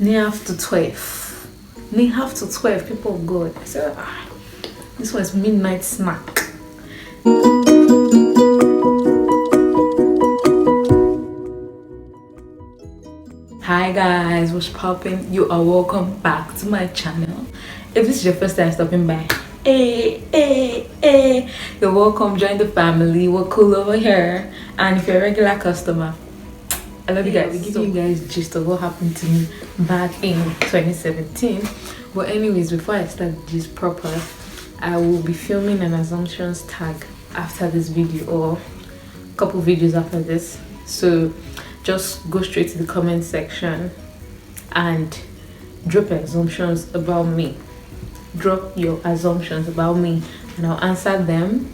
half to 12. Half to 12, people of God. I said, this was midnight snack. Hi guys, what's popping? You are welcome back to my channel. If this is your first time stopping by, you're welcome. Join the family. We're cool over here. And if you're a regular customer, I love you guys. We give you guys gist of what happened to me back in 2017. But anyways, before I start this proper, I will be filming an assumptions tag after this video, or a couple videos after this. So just go straight to the comment section and drop your assumptions about me. Drop your assumptions about me and I'll answer them.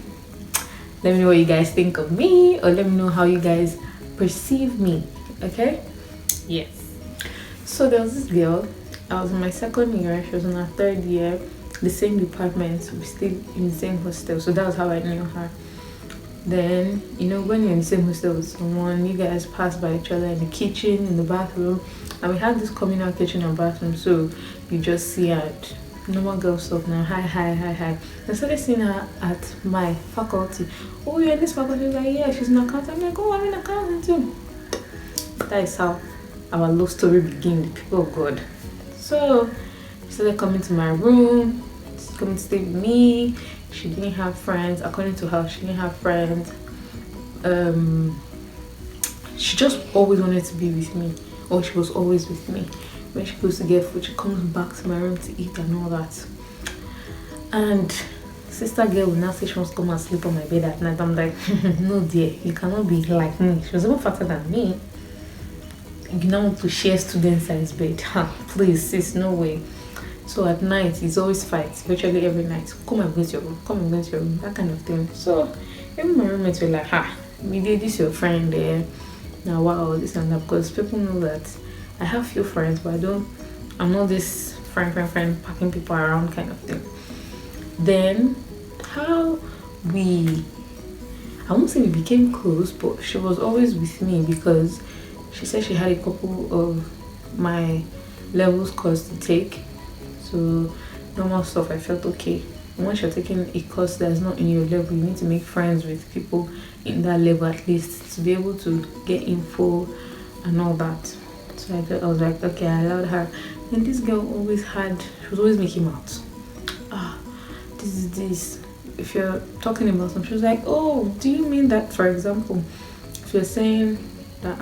Let me know what you guys think of me, or let me know how you guys perceive me. Okay? Yes. So there was this girl. I was in my second year. She was in her third year. The same department. We stayed in the same hostel. So that was how I knew her. Then, you know, when you're in the same hostel with someone, you guys pass by each other in the kitchen, in the bathroom. And we had this communal kitchen and bathroom. So you just see her. Normal girl stuff now. Hi. I started seeing her at my faculty. Oh, you're in this faculty? She's like, yeah, she's in accounting. I'm like, oh, I'm in accounting too. That is how our love story began, the people of God. So she started coming to my room, coming to stay with me. She didn't have friends. According to her, she didn't have friends. She just always wanted to be with me, or she was always with me. When she goes to get food, she comes back to my room to eat and all that. And sister girl will now say she wants to come and sleep on my bed at night. I'm like, no dear, you cannot be like me. She was even fatter than me. You now want to share student size bed. Please, sis, no way. So at night, it's always fights, virtually every night. Come and go to your room, come and go to your room, that kind of thing. So even my roommates were like, we did this your friend there. Now wow, this and that, because people know that I have few friends, but I'm not this friend packing people around kind of thing. Then how I won't say we became close, but she was always with me because she said she had a couple of my levels course to take. So normal stuff, I felt okay. Once you're taking a course that's not in your level, you need to make friends with people in that level at least to be able to get info and all that. So I was like, okay, I allowed her. And this girl she was always making out. This is this. If you're talking about something, she was like, oh, do you mean that, for example, if you're saying that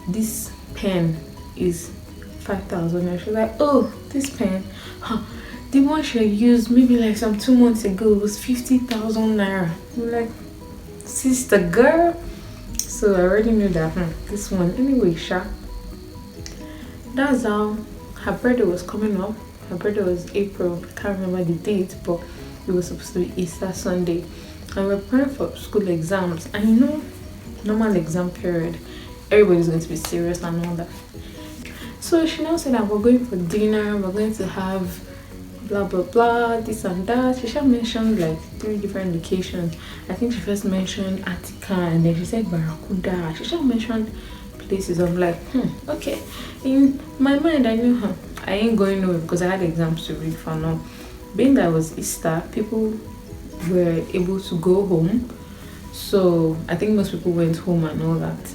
this pen is 5,000, and she's like, oh, this pen, the one she used maybe like some 2 months ago was 50,000 naira. I'm like, sister girl. So I already knew that this one. Anyway, that's how her birthday was coming up. Her birthday was April. I can't remember the date, but it was supposed to be Easter Sunday. And we're preparing for school exams. And you know, normal exam period, everybody's going to be serious and all that. So she now said that we're going for dinner, we're going to have blah blah blah, this and that. She mentioned like 3 different locations. I think she first mentioned Attica, and then she said Barracuda. She mentioned places. I'm like, okay. In my mind, I knew her. I ain't going nowhere because I had exams to read for now. Being that it was Easter, people were able to go home. So I think most people went home and all that.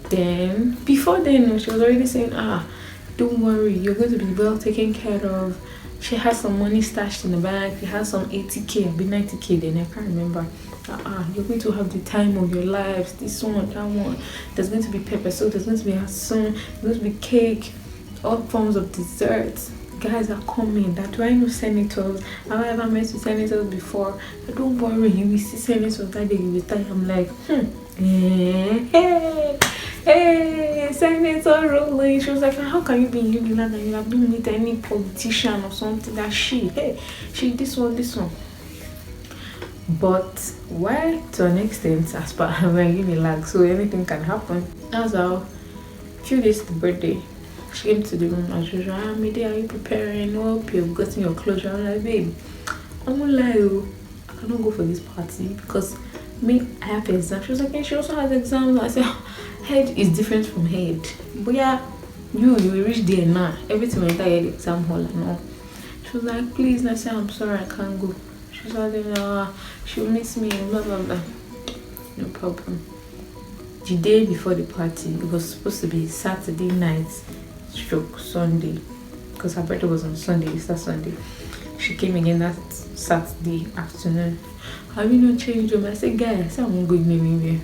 Then before then, she was already saying, don't worry, you're going to be well taken care of. She has some money stashed in the bank. She has some 80k, I'll be 90k then, I can't remember. You're going to have the time of your lives. This one, that one. There's going to be pepper soup, there's going to be hasson, there's going to be cake, all forms of desserts. Guys are coming. That do I know senators? Have I ever met with senators before? But don't worry, you will see senators that day, you will tell. I'm like, hey, senator rolling. She was like, how can you be in Uniland and you have not meet any politician or something? That she this one. But why, to an extent, as per her Unilag, so anything can happen. That's how. A few days to the birthday, she came to the room as usual. Mayday, are you preparing? Hope you've gotten your clothes. I'm like, babe, I won't lie, I cannot go for this party because me, I have exams. She was like, and she also has exams. I said, head is different from head. But yeah, You will reach there now. Everything went the exam hall and all. She was like, please, I said, I'm sorry, I can't go. She was like, she'll miss me, blah, blah, blah. No problem. The day before the party, it was supposed to be Saturday night stroke Sunday. Because her birthday was on Sunday, Easter Sunday. She came again that Saturday afternoon. Have you not changed room? I said, guys, I won't go anywhere.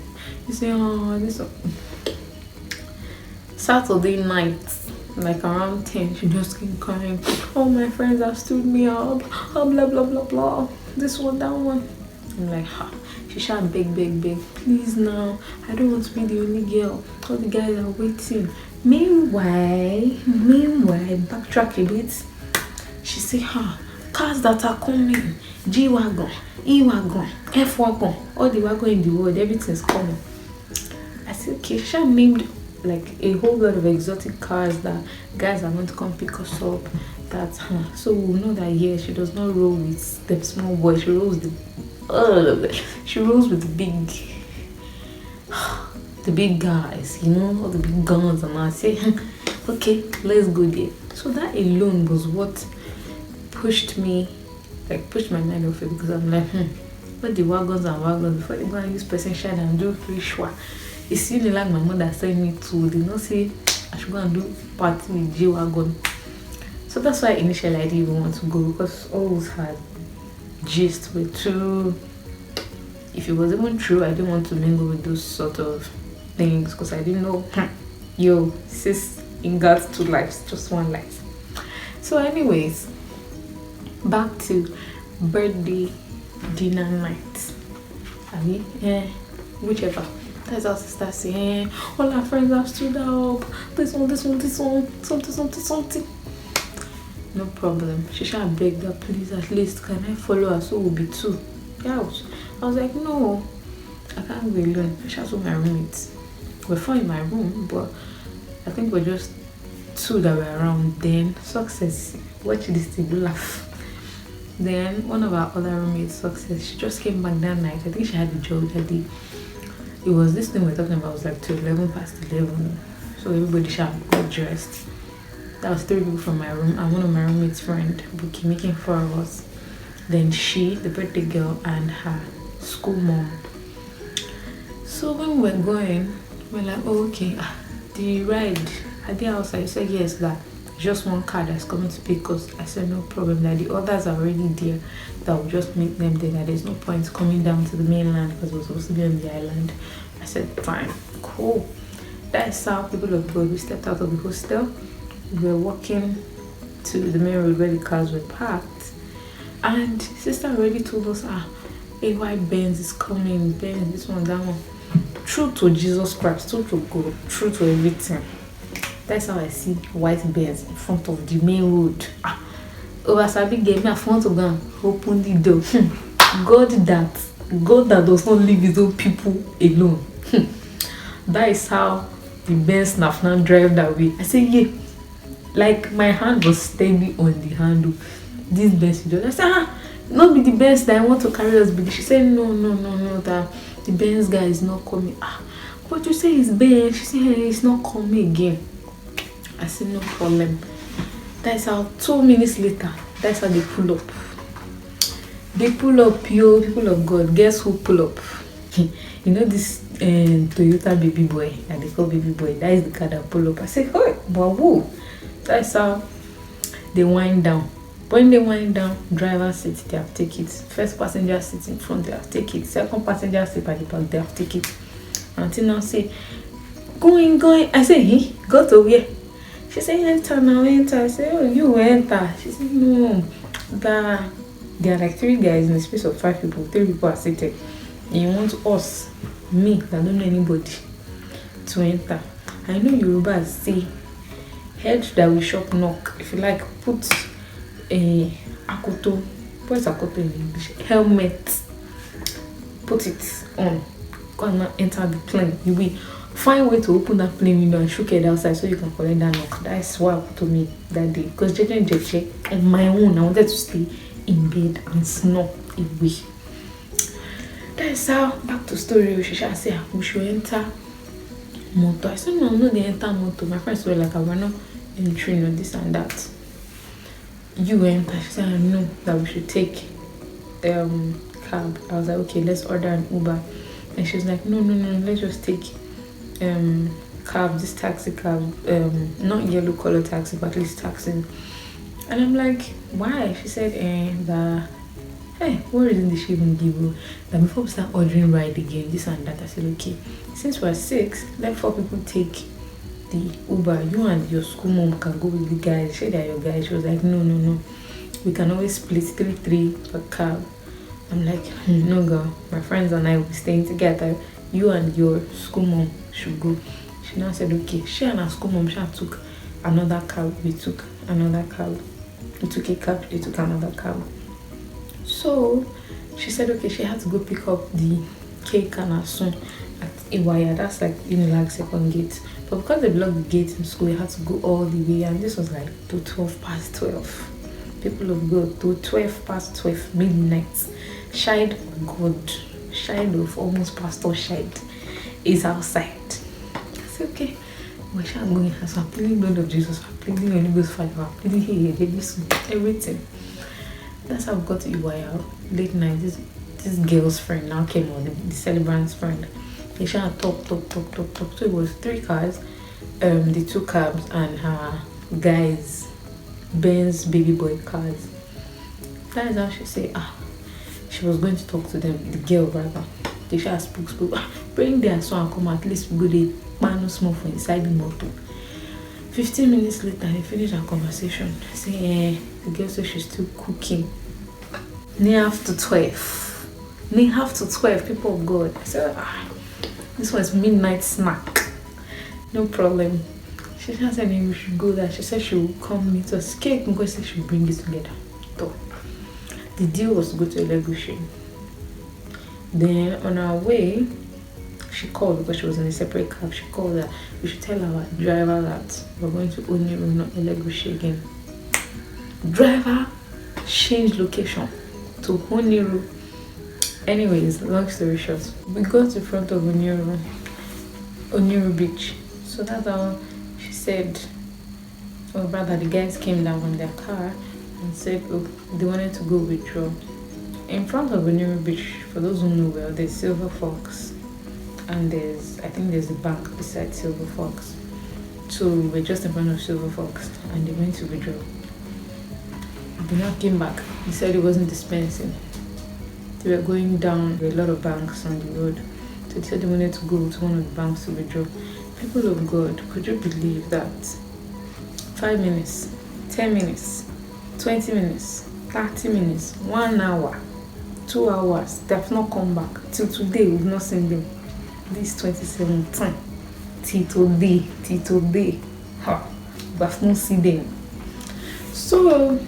He said, this one. Saturday night, like around 10, she just came crying. Oh, my friends have stood me up. Oh, blah, blah, blah, blah. This one, that one. I'm like, She shall beg. Please now. I don't want to be the only girl. All the guys are waiting. Meanwhile, backtrack a bit. She said, cars that are coming. G-Wagon, E-Wagon, F-Wagon. All the wagon in the world, everything's coming. I said, okay, she named like a whole lot of exotic cars that guys are going to come pick us up. So we'll know that she does not roll with the small boy. She rolls with the big guys, all the big guns. And I say, okay, let's go there. So that alone was what pushed my mind off it, because I'm like, but the wagons before they go and use person shine and do free shwa. It's really like my mother sent me to, they not say I should go and do party with G-Wagon. So that's why initially I didn't even want to go, because always had gist with true. If it was even true, I didn't want to mingle with those sort of things, because I didn't know, sis, you got 2 lives, just 1 life. So anyways, back to birthday dinner night. Whichever. That's our sister saying, all our friends have stood up. This one, something. No problem. She shall beg that, please, at least can I follow her so we'll be 2. Yeah, I was like, no, I can't go alone. I shall with my roommates. We're 4 in my room, but I think we're just 2 that were around. Then Success, watch this thing, laugh. Then one of our other roommates, Success, she just came back that night. I think she had a job that day. It was this thing we're talking about, it was like 11 past 11. So everybody got dressed. That was 3 people from my room and one of my roommates' friend, Buki, making 4 of us. Then she, the birthday girl, and her school mom. So when we were going, we're like, oh, okay, the ride, are they outside? He said, yes, that just one car that's coming to pick us. I said, no problem, that the others are already there, that will just meet them there, that there's no point coming down to the mainland because we're supposed to be on the island. I said, fine, cool. That's how people of God, we stepped out of the hostel. We were walking to the main road where the cars were parked, and sister already told us, a white Benz is coming, Benz, this one, that one. True to Jesus Christ, true to God, true to everything. That's how I see white Benz in front of the main road. Over Sabi gave me a front of them, open the door. God that does not leave his own people alone. That is how the Benz now drive that way. I say, yeah. Like my hand was steady on the handle. This Benz, I said, not be the Benz that I want to carry us. But she said, no, that the Benz guy is not coming. But you say it's Benz. She said, hey, it's not coming again. I said, no problem. That's how 2 minutes later, that's how they pull up. They pull up, yo, people of God. Guess who pull up? You know this Toyota baby boy that they call baby boy? That is the car that pull up. I said, hey, but whoa. That's how they wind down. When they wind down, driver seat, they have tickets. First passenger seat in front, they have tickets. Second passenger seat at the back, they have tickets. Until now, say, going. I say, hey, go to where? She said, enter now, enter. I said, oh, you enter. She said, no, there are like 3 guys in the space of 5 people. 3 people are seated. And you want us, me, that don't know anybody, to enter. I know Yoruba say, head that will shop knock. If you like, put a akoto. What is akoto in English? Helmet. Put it on. Go and enter the plane. You will find a way to open that plane window and shook it outside so you can collect that knock. That's what happened to me that day. Because JJ on my own, I wanted to stay in bed and snore away. That's how, back to story, we should say we should enter motor. I said, no, they enter motor. My friends were like, we're not entering or this and that. You enter. She said, I know that we should take cab. I was like, okay, let's order an Uber. And she was like, no, let's just take cab, this taxi cab, not yellow color taxi, but at least taxi. And I'm like, why? She said, hey, what reason did she even give you? That before we start ordering ride again, this and that. I said, okay, since we're 6, let 4 people take the Uber. You and your school mom can go with the guys. She said they're your guys. She was like, no. We can always split 3 per cab. I'm like, no girl, my friends and I will be staying together. You and your school mom should go. She now said, okay. She and her school mom, she took another cab. We took another cab. We took a cab. They took another cab. So she said, okay, she had to go pick up the cake and her son at Iwaya. That's like Unilag second gate. But because they blocked the gate in school, we had to go all the way. And this was like to 12:12. People of God, to 12:12, midnight. Shide of God, shide of almost Pastor Shide is outside. I said, okay, we shall go in. So I'm pleading blood of Jesus, I'm pleading Holy Ghost fire, I'm pleading here, everything. That's how we got to Iwaya. Late night, this girl's friend now came on, the celebrant's friend. They shall talk. So it was 3 cars, the 2 cabs and her guys, Ben's baby boy cars. That is how she said, she was going to talk to them, the girl rather. They shall spoke. Bring their son and come, at least we go the man small for inside the motor. 15 minutes later, they finished our conversation. I say, the girl said she's still cooking. Near after 12, people of God. I said, this was midnight snack. No problem. She just said we should go there. She said she would come meet us. Cake because she would bring it together. So, the deal was to go to Elegushi. Then on our way, she called because she was in a separate cab. She called that we should tell our driver that we're going to Oniru, not Elegushi again. Driver changed location to Oniru. Anyways, long story short, we got in front of Oniru Beach. So that's how she said, or rather the guys came down on their car and said, they wanted to go withdraw. In front of Oniru Beach, for those who know well, there's Silver Fox. And I think there's a bank beside Silver Fox. So we're just in front of Silver Fox and they went to withdraw. They now came back. He said it wasn't dispensing. They were going down a lot of banks on the road. So they said they wanted to go to one of the banks to withdraw. People of God, could you believe that 5 minutes, 10 minutes, 20 minutes, 30 minutes, 1 hour, 2 hours, they have not come back. Till today, we've not seen them. This 2017, till today, we have not seen them. So,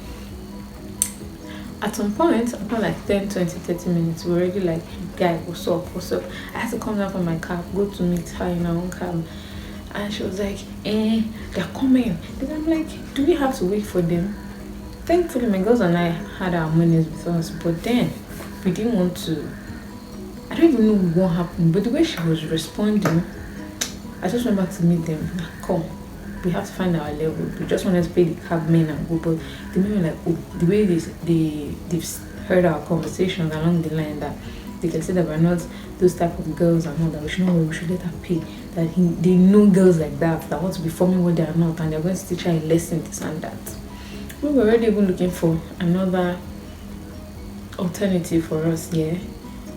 at some point, after like 10, 20, 30 minutes, we were already like, guy, what's up? I had to come down from my cab, go to meet her in her own cab. And she was like, they're coming. And I'm like, do we have to wait for them? Thankfully, my girls and I had our monies with us, but then we didn't want to. I don't even know what happened, but the way she was responding, I just went back to meet them. Like, come, we have to find our level. We just wanted to pay the cab men and go, but the men were like, the way they've heard our conversations along the line that they can say that we're not those type of girls and all that. We should know we should let her pay. That they know girls like that want to be forming what they are not, and they're going to teach her a lesson, this and that. We were already even looking for another alternative for us, yeah.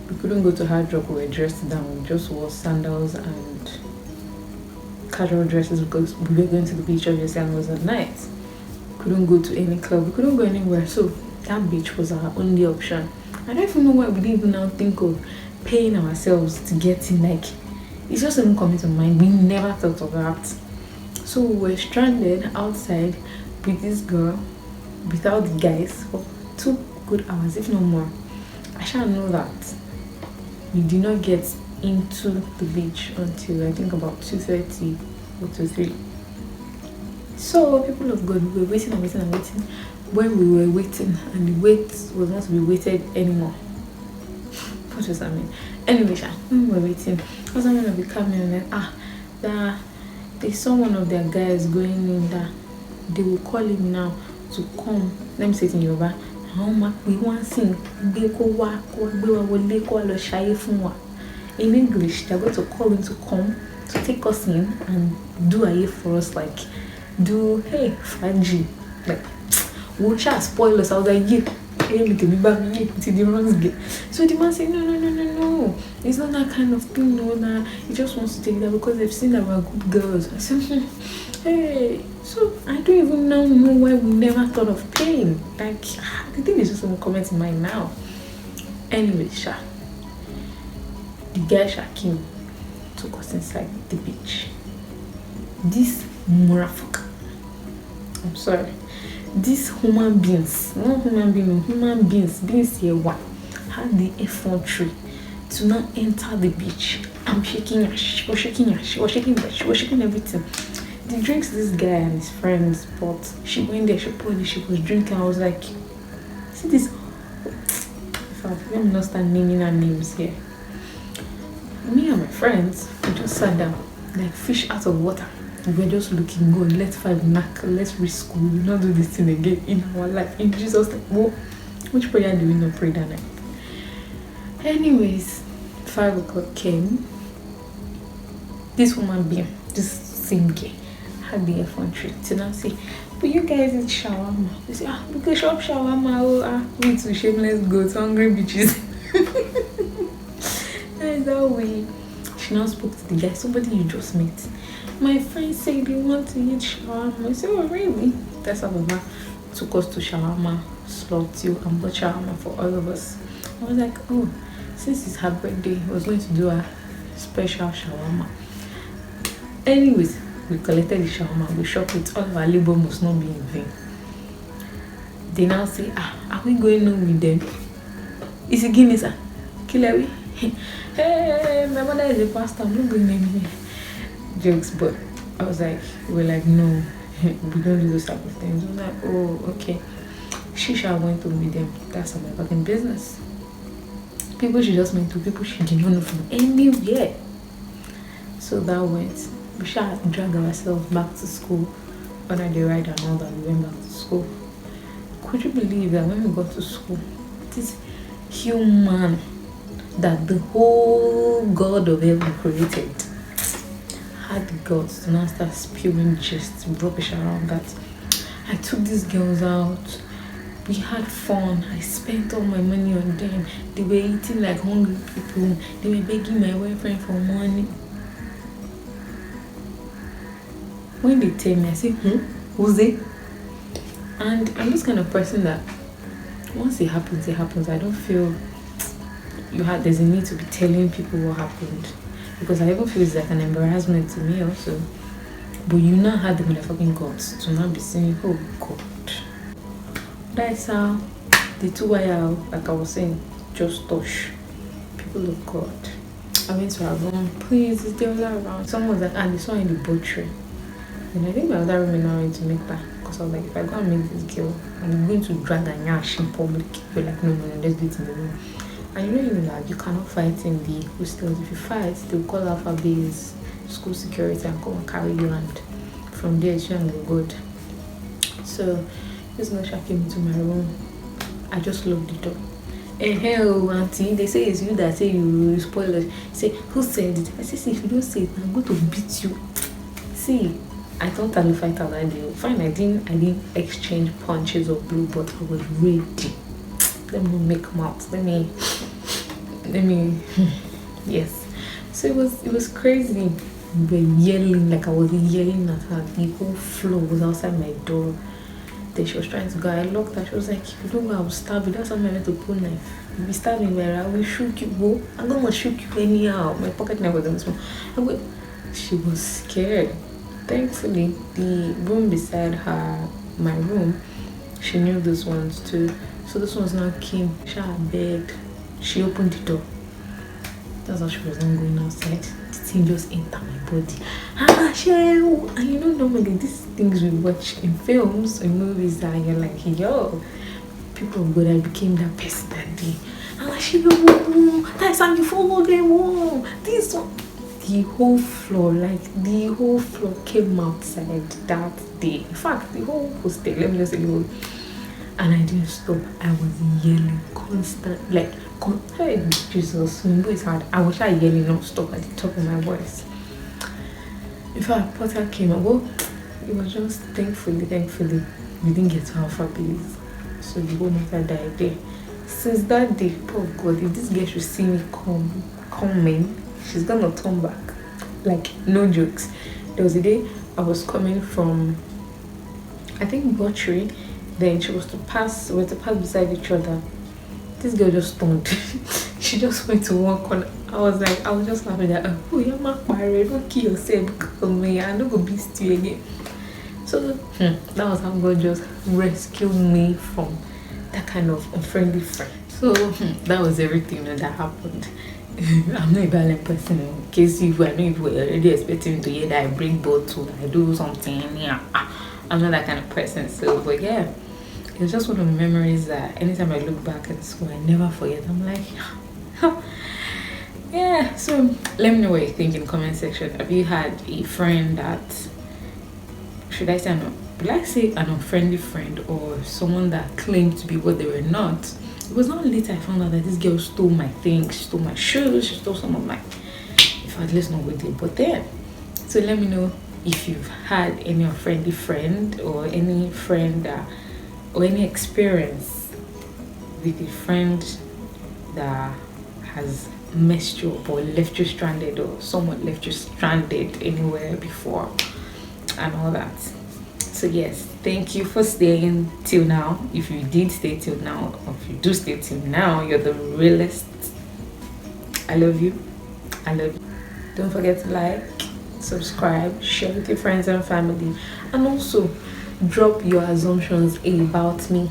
We couldn't go to Hard Rock, we were dressed down. We just wore sandals and casual dresses because we were going to the beach obviously and it was at night. We couldn't go to any club, we couldn't go anywhere, so that beach was our only option. I don't even know why we didn't even now think of paying ourselves to get in, like, it's just even coming to mind. We never thought of that. So we were stranded outside with this girl, without the guys, for 2 good hours, if not more. I shall know that we did not get into the beach until I think about 2:30 or 2:03. So people of God, we were waiting and waiting and waiting. When we were waiting and the wait was not to be waited anymore. What does that mean? Anyway, when we were waiting, I was going to be coming and then that they saw one of their guys going in, that they will call him now to come. Let me say it in Yoruba. We want sing. In English, they're going to call him to come to take us in and do a for us, like do hey Franji, like we'll just spoil us. I was like, yeah. So the man said, no, it's not that kind of thing. No, nah. He just wants to take that because they've seen that we're good girls. I said, hey, so I don't even know why we never thought of paying. Like, the thing is just some comments in mind now. Anyway, the guy came, took us inside the beach. This motherfucker, I'm sorry, these human beings, not human beings, human beings here, what had the effrontery to not enter the beach. I'm shaking her, she was shaking everything. The drinks this guy and his friends bought, she went there, she poured it, she was drinking. I was like, see this, let me not start naming her names here. Me and my friends, we just sat down like fish out of water. We're just looking good. Let's fight knack. Let's risk school. We'll not do this thing again in our life. In Jesus' name. Whoa. Which prayer do we not pray that night? Anyways, 5 o'clock came. This woman being, this same guy, had the effrontery to now say, but you guys eat shawarma. They say, we can shop shawarma. We two shameless goats, hungry bitches. That's how we. She now spoke to the guy, somebody you just met. My friends say they want to eat shawarma. I said, oh really? That's how Mama took us to shawarma slot too and bought shawarma for all of us. I was like, oh, since it's her birthday, I was going to do a special shawarma. Anyways, we collected the shawarma, we shopped it, all of our labor must not be in vain. They now say, are we going on with them? It's a Guinness, sir. Kilewi. Hey, my mother is a pastor, I'm not going anywhere. Jokes, but I was like, we're like, no, we don't do those type of things. I was like, oh, okay. Shisha went to with them. That's my fucking business. People she just went to, people she did not know from anywhere. So that went. We shall drag ourselves back to school under the ride and all that. We went back to school. Could you believe that when we got to school, this human that the whole God of heaven created had the guts to now start spewing just rubbish around that. I took these girls out. We had fun. I spent all my money on them. They were eating like hungry people. They were begging my boyfriend for money. When they tell me, I say, who's it? And I'm this kind of person that once it happens, it happens. I don't feel there's a need to be telling people what happened. Because I even feel it's like an embarrassment to me also. But you now had the motherfucking guts to now be saying, oh God. That's how the 2 wire, like I was saying, just touch. People of God. I went to her room, please, is there around? Someone was like, and they saw in the boat tray. And I think my other room is now ready to make that. Because I was like, if I go and meet this girl, I'm going to drag her nyash in public. You're like, no, let's do it in the room. And you know that you cannot fight in the hostels. If you fight, they'll call Alpha Base school security and come and carry you, and from there it's going to be good. So this Nasha came into my room. I just locked the door. And hello, auntie, they say it's you that say you spoil us. Say, who said it? I say, see, if you don't say it, I'm going to beat you. See, I thought I'd fight that day. Fine, I didn't exchange punches or blue, but I was ready. Let me make mouth. Let me yes. So it was crazy. We were yelling, like I was yelling at her. The whole floor was outside my door. Then she was trying to go. I locked her. She was like, if you don't go, I will stab you. That's how I went to pull knife. If you stab me where I will shoot you. Go. I'm gonna shoot you anyhow. My pocket knife was in this one. She was scared. Thankfully, the room beside my room, she knew those ones too. So this one's now came. She had begged. She opened the door. That's how she was not going outside. The thing just entered my body. Shell! And you know, normally these things we watch in films and movies that you're like, yo, people of God, I became that person that day. Shell! That's how you follow them. This one. the whole floor, like the whole floor came outside that day. In fact, the whole hostel, let me just say the whole, and I didn't stop. I was yelling constant, like, hey, Jesus, Wimbo is hard. I was like yelling non-stop at the top of my voice. In fact, Potter came and well, it was just thankfully, we didn't get to Alpha Base. So the whole matter died there. Since that day, poor God, if this girl should see me coming, she's gonna turn back. Like, no jokes. There was a day I was coming from, I think, Butchery. Then we were to pass beside each other. This girl just turned. She just went to walk on. I was just laughing at her. Oh, you're not married. Don't kill yourself because of me. I'm not gonna beat you again. So that was how God just rescued me from that kind of unfriendly friend. So that was everything that happened. I'm not a violent person. In case you were already expecting to hear that I bring bottle, I do something. Yeah, I'm not that kind of person. So, but yeah, it was just one of the memories that anytime I look back at school, I never forget. I'm like, yeah. So let me know what you think in the comment section. Have you had a friend that, should I say an unfriendly friend, or someone that claimed to be what they were not? It was not later I found out that this girl stole my things, she stole my shoes, she stole some of my, in fact, let's not go there, but then. So let me know if you've had any unfriendly friend, or any friend that, or any experience with a friend that has messed you up or left you stranded, or someone left you stranded anywhere before and all that. So yes, thank you for staying till now. If you did stay till now, or if you do stay till now, you're the realest. I love you. I love you. Don't forget to like, subscribe, share with your friends and family, and also drop your assumptions about me.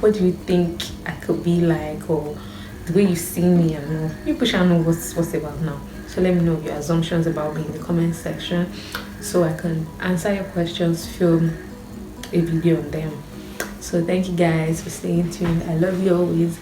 What do you think I could be like, or the way you see me, and people should know what's about now. So let me know your assumptions about me in the comment section, so I can answer your questions, film a video on them. So thank you guys for staying tuned. I love you always.